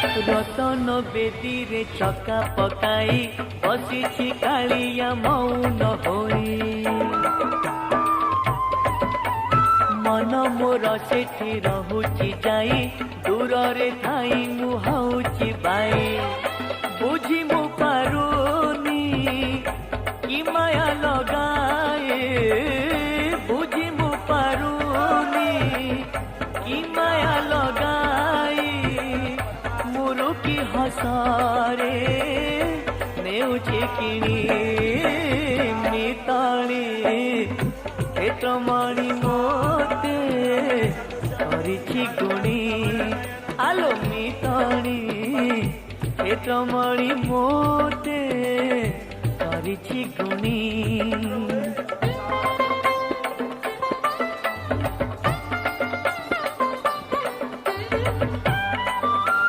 रतन बेदी रे चका पकाई बसी कालिया मौन होई मन मोर सेठी रहुची जाई दूर रे थाई मुहाउची बाई बुझी मु पारुनी कि माया लगाए बुझी मु पारुनी कि माया लगाई मुरु की हसारे नेउची किणी मिताली क्षेत्रमणि मोते करिछि गुणी आलो मिताली क्षेत्रमणि मोते करिछि गुणी।